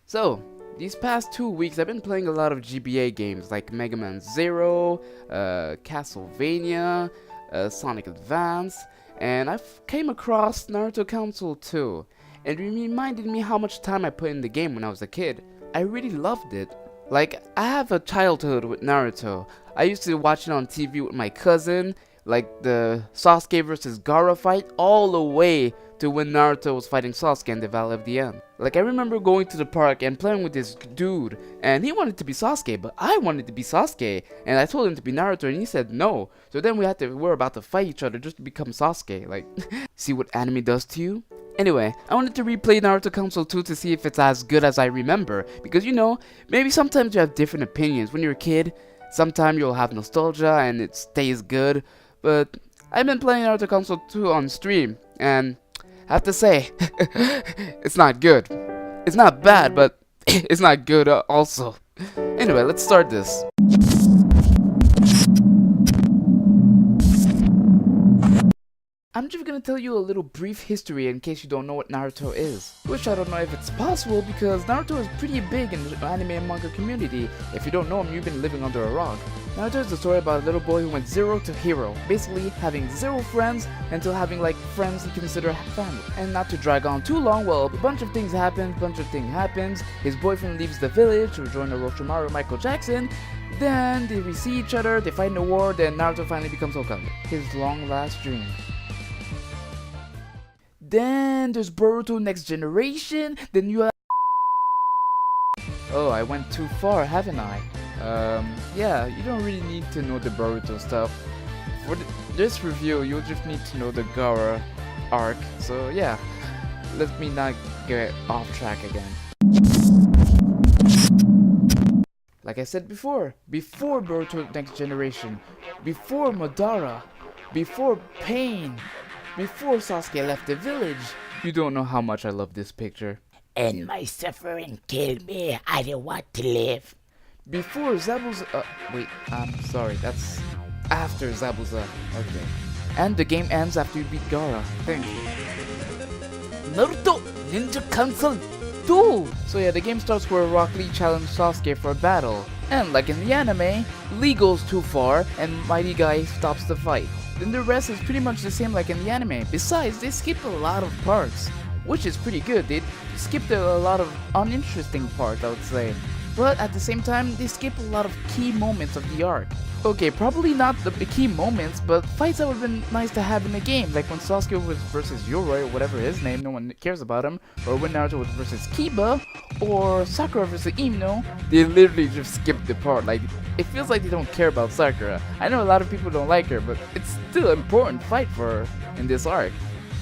So, these past 2 weeks I've been playing a lot of GBA games like Mega Man Zero, Castlevania, Sonic Advance, and I've came across Naruto Council 2, and it reminded me how much time I put in the game when I was a kid. I really loved it. Like, I have a childhood with Naruto. I used to watch it on TV with my cousin, like the Sasuke versus Gaara fight, all the way to when Naruto was fighting Sasuke in the Valley of the End. Like, I remember going to the park and playing with this dude, and he wanted to be Sasuke, but I wanted to be Sasuke, and I told him to be Naruto, and he said no. So then we were about to fight each other just to become Sasuke. Like, see what anime does to you? Anyway, I wanted to replay Naruto Council 2 to see if it's as good as I remember, because you know, maybe sometimes you have different opinions. When you're a kid, sometimes you'll have nostalgia and it stays good, but I've been playing Naruto Council 2 on stream, and I have to say, it's not good. It's not bad, but it's not good also. Anyway, let's start this. I'm just gonna tell you a little brief history in case you don't know what Naruto is. Which I don't know if it's possible because Naruto is pretty big in the anime and manga community. If you don't know him, you've been living under a rock. Naruto is the story about a little boy who went zero to hero, basically having zero friends until having like friends he considered family. And not to drag on too long, well, a bunch of things happens. His boyfriend leaves the village to join Orochimaru Michael Jackson. Then they see each other, they fight in a war, then Naruto finally becomes Hokage. His long last dream. Then there's Boruto Next Generation, then you have... Oh, I went too far, haven't I? Yeah, you don't really need to know the Boruto stuff. For this review, you'll just need to know the Gaara arc, so yeah, let me not get off track again. Like I said before Boruto Next Generation, before Madara, before Pain, before Sasuke left the village. You don't know how much I love this picture. And my suffering killed me. I don't want to live. Before Zabuza... wait, I'm sorry, that's after Zabuza. Okay. And the game ends after you beat Gaara. Thank you. Naruto Ninja Council 2! So yeah, the game starts where Rock Lee challenged Sasuke for a battle. And like in the anime, Lee goes too far and Mighty Guy stops the fight. Then the rest is pretty much the same like in the anime. Besides, they skip a lot of parts, which is pretty good. They skipped a lot of uninteresting parts, I would say. But at the same time, they skip a lot of key moments of the arc. Okay, probably not the key moments, but fights that would have been nice to have in the game, like when Sasuke was versus Yoroi, or whatever his name, no one cares about him, or when Naruto was versus Kiba, or Sakura versus Ino. They literally just skipped the part. Like, it feels like they don't care about Sakura. I know a lot of people don't like her, but it's still an important fight for her in this arc.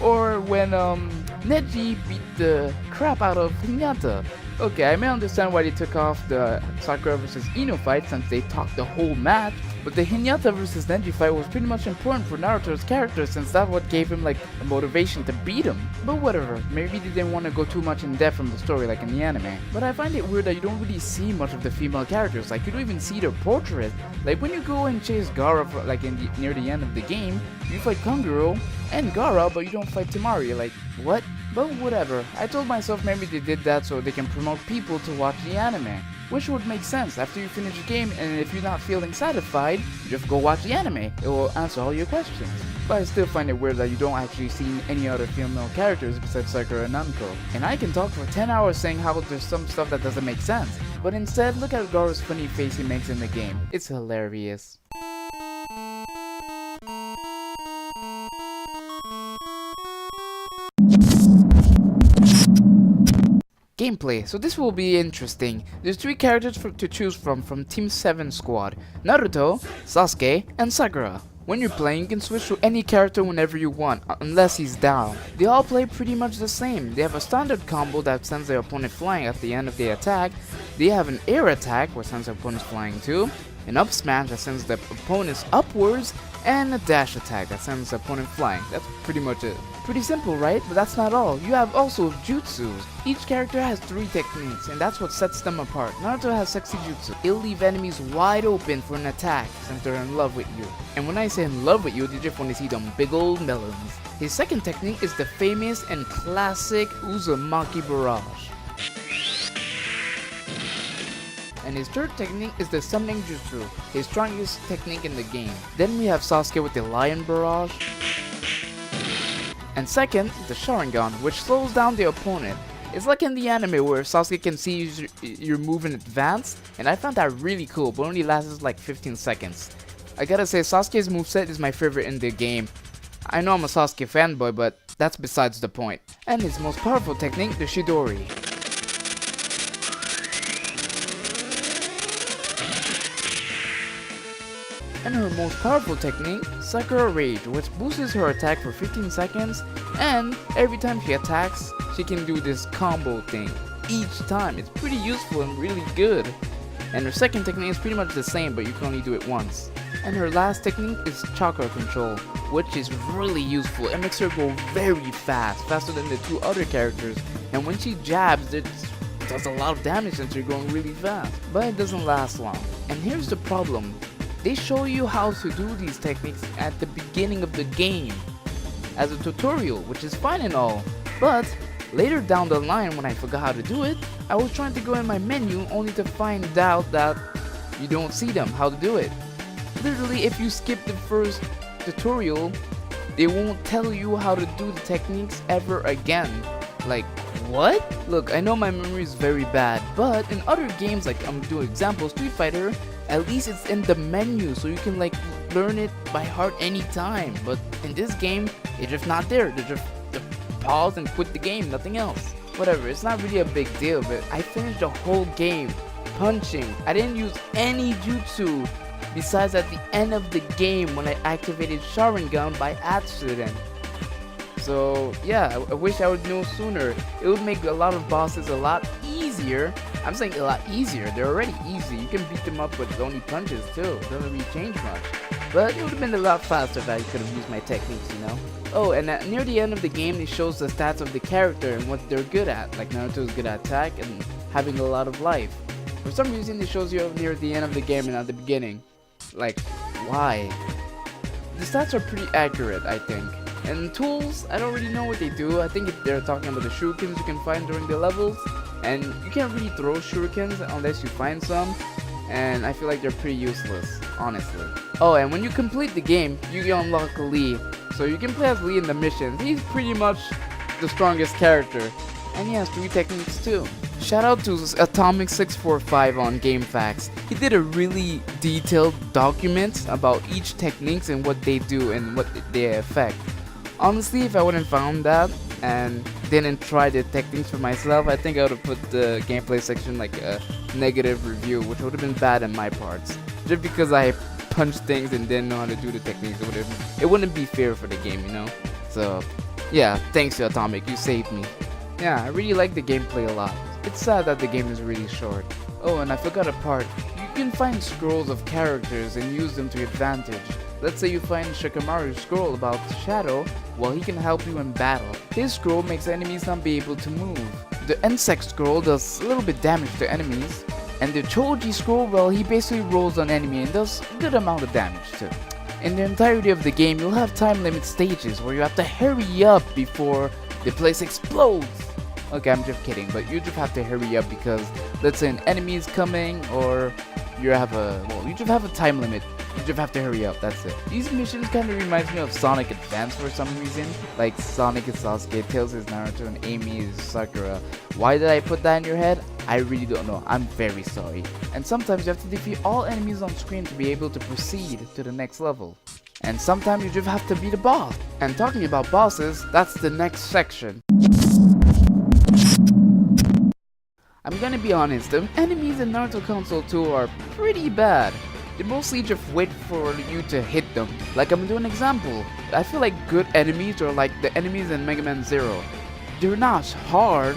Or when Neji beat the crap out of Hinata. Okay, I may understand why they took off the Sakura vs Ino fight since they talked the whole match, but the Hinata vs Neji fight was pretty much important for Naruto's character since that's what gave him like a motivation to beat him. But whatever, maybe they didn't want to go too much in depth from the story like in the anime. But I find it weird that you don't really see much of the female characters, like you don't even see their portrait. Like when you go and chase Gaara for, like near the end of the game, you fight Kanguro and Gaara, but you don't fight Temari. Like, what? But whatever, I told myself maybe they did that so they can promote people to watch the anime. Which would make sense after you finish the game, and if you're not feeling satisfied, just go watch the anime. It will answer all your questions. But I still find it weird that you don't actually see any other female characters besides Sakura and Namiko. And I can talk for 10 hours saying how there's some stuff that doesn't make sense. But instead, look at Gaara's funny face he makes in the game. It's hilarious. Gameplay, so this will be interesting. There's 3 characters to choose from Team 7 squad: Naruto, Sasuke, and Sakura. When you're playing, you can switch to any character whenever you want, unless he's down. They all play pretty much the same. They have a standard combo that sends their opponent flying at the end of the attack. They have an air attack, which sends their opponents flying too, an up smash that sends the opponents upwards, and a dash attack that sends the opponent flying. That's pretty much it. Pretty simple, right? But that's not all. You have also jutsus. Each character has 3 techniques, and that's what sets them apart. Naruto has sexy jutsu. It'll leave enemies wide open for an attack since they're in love with you. And when I say in love with you, they just want to see them big old melons. His second technique is the famous and classic Uzumaki Barrage. And his third technique is the summoning jutsu, his strongest technique in the game. Then we have Sasuke with the lion barrage. And second, the Sharingan, which slows down the opponent. It's like in the anime where Sasuke can see your move in advance, and I found that really cool, but only lasts like 15 seconds. I gotta say, Sasuke's moveset is my favorite in the game. I know I'm a Sasuke fanboy, but that's besides the point. And his most powerful technique, the Chidori. And her most powerful technique, Sakura Rage, which boosts her attack for 15 seconds, and every time she attacks, she can do this combo thing each time. It's pretty useful and really good. And her second technique is pretty much the same, but you can only do it once. And her last technique is Chakra Control, which is really useful. It makes her go very fast, faster than the two other characters. And when she jabs, it does a lot of damage since you're going really fast. But it doesn't last long. And here's the problem. They show you how to do these techniques at the beginning of the game as a tutorial, which is fine and all, but later down the line when I forgot how to do it, I was trying to go in my menu only to find out that you don't see them, how to do it. Literally, if you skip the first tutorial, they won't tell you how to do the techniques ever again. Like, what? Look, I know my memory is very bad, but in other games, like I'm doing example, Street Fighter, at least it's in the menu, so you can like learn it by heart anytime. But in this game, it's just not there. They just pause and quit the game, nothing else. Whatever, it's not really a big deal, but I finished the whole game punching. I didn't use any jutsu besides at the end of the game when I activated Sharingan by accident. So yeah, I wish I would know sooner. It would make a lot of bosses a lot easier. I'm saying a lot easier. They're already easy. You can beat them up with only punches too. It doesn't really change much. But it would have been a lot faster if I could have used my techniques, you know? Oh, and near the end of the game, it shows the stats of the character and what they're good at. Like Naruto is good at attack and having a lot of life. For some reason, it shows you near the end of the game and not the beginning. Like, why? The stats are pretty accurate, I think. And tools, I don't really know what they do. I think they're talking about the shurikens you can find during the levels. And you can't really throw shurikens unless you find some. And I feel like they're pretty useless, honestly. Oh, and when you complete the game, you unlock Lee. So you can play as Lee in the missions. He's pretty much the strongest character. And he has 3 techniques too. Shout out to Atomic645 on GameFAQs. He did a really detailed document about each techniques and what they do and what they affect. Honestly, if I wouldn't found that and didn't try the techniques for myself, I think I would have put the gameplay section like a negative review, which would have been bad on my parts. Just because I punched things and didn't know how to do the techniques, it wouldn't be fair for the game, you know? So, yeah, thanks to Atomic, you saved me. Yeah, I really like the gameplay a lot. It's sad that the game is really short. Oh, and I forgot a part. You can find scrolls of characters and use them to your advantage. Let's say you find Shikamaru's scroll about Shadow, well, he can help you in battle. His scroll makes enemies not be able to move. The insect scroll does a little bit damage to enemies. And the Choji scroll, well, he basically rolls on enemy and does a good amount of damage too. In the entirety of the game, you'll have time limit stages where you have to hurry up before the place explodes. Okay, I'm just kidding, but you just have to hurry up because let's say an enemy is coming or you just have a time limit. You just have to hurry up, that's it. These missions kind of reminds me of Sonic Advance for some reason. Like Sonic is Sasuke, Tails is Naruto, and Amy is Sakura. Why did I put that in your head? I really don't know. I'm very sorry. And sometimes you have to defeat all enemies on screen to be able to proceed to the next level. And sometimes you just have to beat a boss. And talking about bosses, that's the next section. I'm gonna be honest, the enemies in Naruto Console 2 are pretty bad. They mostly just wait for you to hit them. Like I'm doing an example. I feel like good enemies are like the enemies in Mega Man Zero. They're not hard,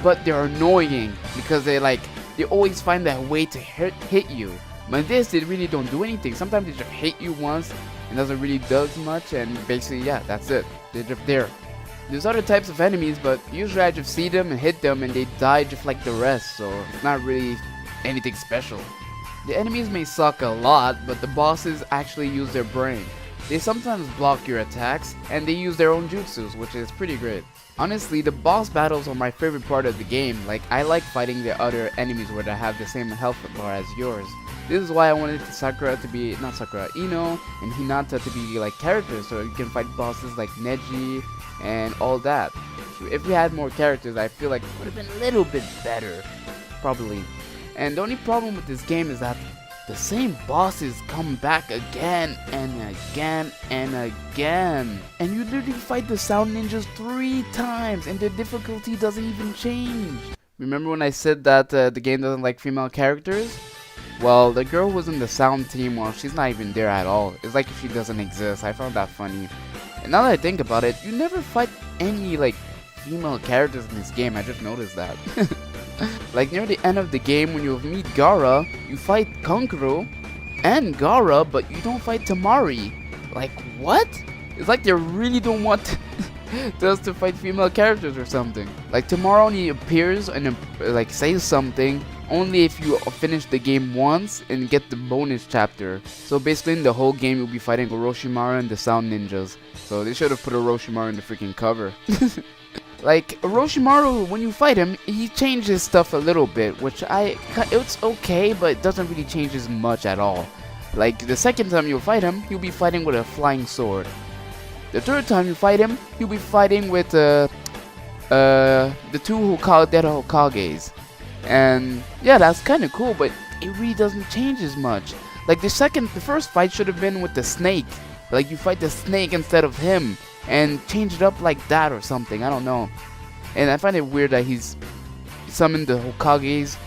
but they're annoying because they always find that way to hit you. But this, they really don't do anything. Sometimes they just hit you once and doesn't really do much, and basically, yeah, that's it. They're just there. There's other types of enemies, but usually I just see them and hit them and they die just like the rest, so it's not really anything special. The enemies may suck a lot, but the bosses actually use their brain. They sometimes block your attacks, and they use their own jutsus, which is pretty great. Honestly, the boss battles are my favorite part of the game. Like, I like fighting the other enemies where they have the same health bar as yours. This is why I wanted Sakura to be, not Sakura, Ino and Hinata to be like characters, so you can fight bosses like Neji and all that. If we had more characters, I feel like it would have been a little bit better, probably. And the only problem with this game is that the same bosses come back again and again and again. And you literally fight the Sound Ninjas 3 times and the difficulty doesn't even change. Remember when I said that the game doesn't like female characters? Well, the girl who's in the sound team, well, she's not even there at all. It's like if she doesn't exist. I found that funny. And now that I think about it, you never fight any, like, female characters in this game. I just noticed that. Like, near the end of the game, when you meet Gaara, you fight Kankuro and Gaara, but you don't fight Tamari. Like, what? It's like they really don't want us to fight female characters or something. Like, Tamara only appears and, like, says something only if you finish the game once and get the bonus chapter. So basically in the whole game you'll be fighting Orochimaru and the Sound Ninjas. So they should have put Orochimaru in the freaking cover. Like, Orochimaru, when you fight him, he changes stuff a little bit, which it's okay, but it doesn't really change as much at all. Like, the second time you fight him, he'll be fighting with a flying sword. The third time you fight him, he'll be fighting with the two dead Hokages. And yeah, that's kind of cool, but it really doesn't change as much. Like, the first fight should have been with the snake. Like, you fight the snake instead of him and change it up like that or something. I don't know. And I find it weird that he's summoned the Hokages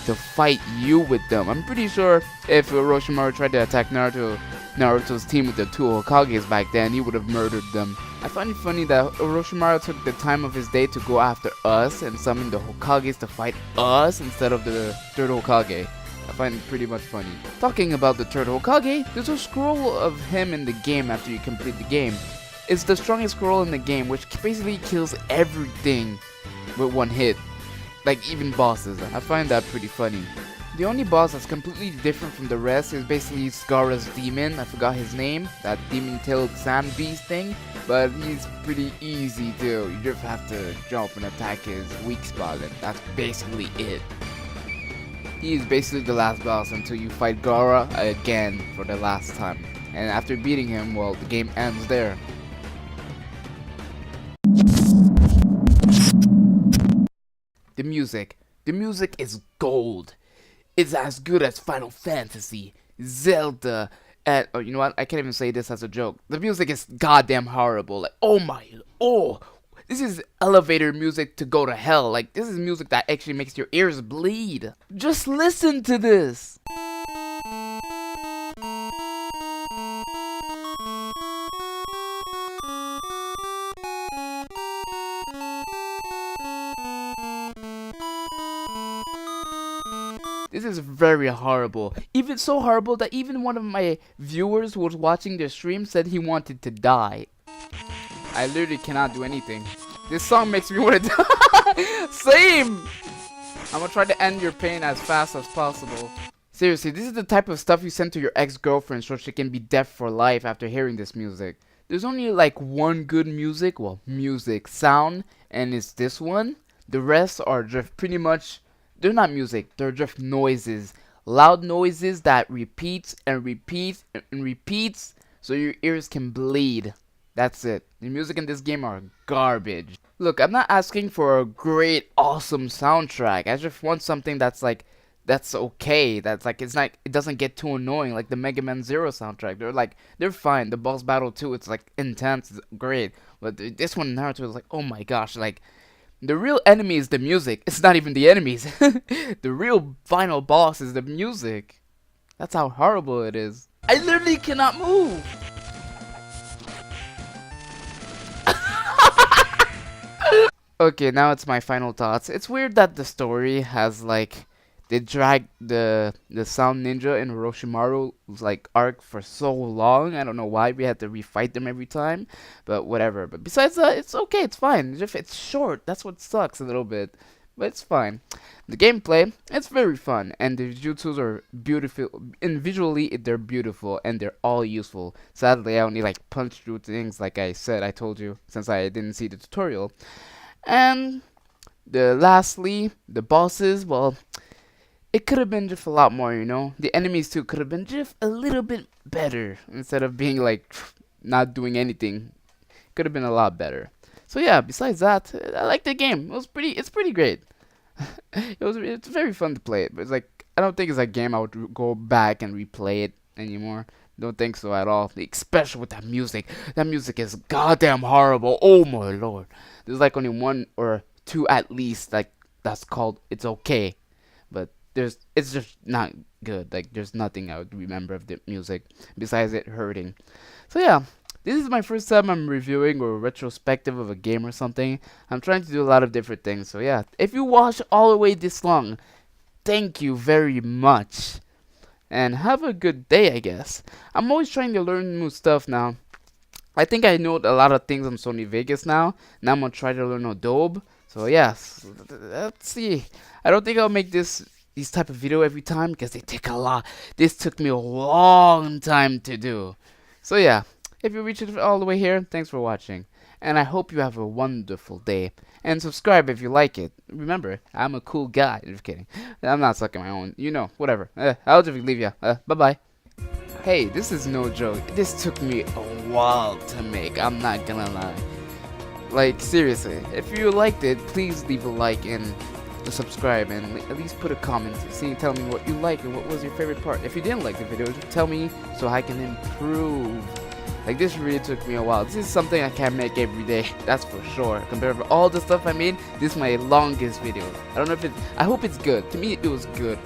to fight you with them. I'm pretty sure if Orochimaru tried to attack Naruto's team with the two Hokages back then, he would have murdered them. I find it funny that Orochimaru took the time of his day to go after us and summon the Hokages to fight us instead of the third Hokage. I find it pretty much funny. Talking about the third Hokage, there's a scroll of him in the game after you complete the game. It's the strongest scroll in the game, which basically kills everything with one hit. Like, even bosses. I find that pretty funny. The only boss that's completely different from the rest is basically Gaara's demon. I forgot his name. That demon-tailed sand beast thing. But he's pretty easy too. You just have to jump and attack his weak spot, and that's basically it. He is basically the last boss until you fight Gaara again for the last time. And after beating him, well, the game ends there. The music. The music is gold. It's as good as Final Fantasy, Zelda, and oh, you know what? I can't even say this as a joke. The music is goddamn horrible. Like, this is elevator music to go to hell. Like, this is music that actually makes your ears bleed. Just listen to this. This is very horrible. Even so horrible that even one of my viewers who was watching the stream said he wanted to die. I literally cannot do anything. This song makes me want to die. Same! I'm gonna try to end your pain as fast as possible. Seriously, this is the type of stuff you send to your ex-girlfriend so she can be deaf for life after hearing this music. There's only like one good music sound, and it's this one. The rest are just pretty much, they're not music, they're just noises. Loud noises that repeats and repeats and repeats so your ears can bleed. That's it. The music in this game are garbage. Look, I'm not asking for a great, awesome soundtrack. I just want something that's like, that's okay. That's like, it's not, it doesn't get too annoying like the Mega Man Zero soundtrack. They're fine. The boss battle too, it's like intense, it's great. But this one, Naruto, is like, oh my gosh, like, the real enemy is the music. It's not even the enemies. The real final boss is the music. That's how horrible it is. I literally cannot move. Okay, now it's my final thoughts. It's weird that the story has like, they dragged the Sound Ninja and Orochimaru's like arc for so long. I don't know why we had to refight them every time, but whatever. But besides that, it's okay, it's fine. It's short. That's what sucks a little bit. but it's fine. The gameplay, it's very fun, and the jutsus are beautiful, and visually they're beautiful, and they're all useful. Sadly, I only like punch through things, like I said, I told you, since I didn't see the tutorial. And lastly, the bosses, well, it could have been just a lot more, you know? The enemies too could have been just a little bit better, instead of being like, not doing anything. Could have been a lot better. So yeah, besides that, I like the game. It's pretty great. It's very fun to play it, but it's like, I don't think it's a game I would go back and replay it anymore. Don't think so at all. Especially with that music. That music is goddamn horrible. Oh my lord. There's like only one or two at least like that's called It's Okay. But it's just not good. Like there's nothing I would remember of the music besides it hurting. So yeah, this is my first time I'm reviewing or retrospective of a game or something. I'm trying to do a lot of different things. So yeah, if you watched all the way this long, thank you very much. And have a good day, I guess. I'm always trying to learn new stuff now. I think I know a lot of things on Sony Vegas now. Now I'm gonna try to learn Adobe. So yes, let's see. I don't think I'll make these type of video every time because they take a lot. This took me a long time to do. So yeah, if you reached it all the way here, thanks for watching. And I hope you have a wonderful day. And subscribe if you like it. Remember, I'm a cool guy. Just kidding. I'm not sucking my own. You know, whatever. I'll just leave ya. Bye-bye. Hey, this is no joke. This took me a while to make. I'm not gonna lie. Like, seriously. If you liked it, please leave a like and subscribe. And at least put a comment. Tell me what you like and what was your favorite part. If you didn't like the video, just tell me so I can improve. Like, this really took me a while. This is something I can't make every day, that's for sure. Compared to all the stuff I made, this is my longest video. I don't know if I hope it's good. To me, it was good.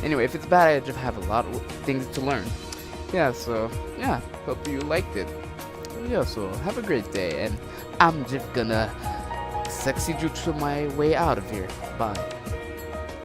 Anyway, if it's bad, I just have a lot of things to learn. Yeah, so, yeah, hope you liked it. Yeah, so, have a great day, and I'm just gonna sexy jutsu my way out of here. Bye.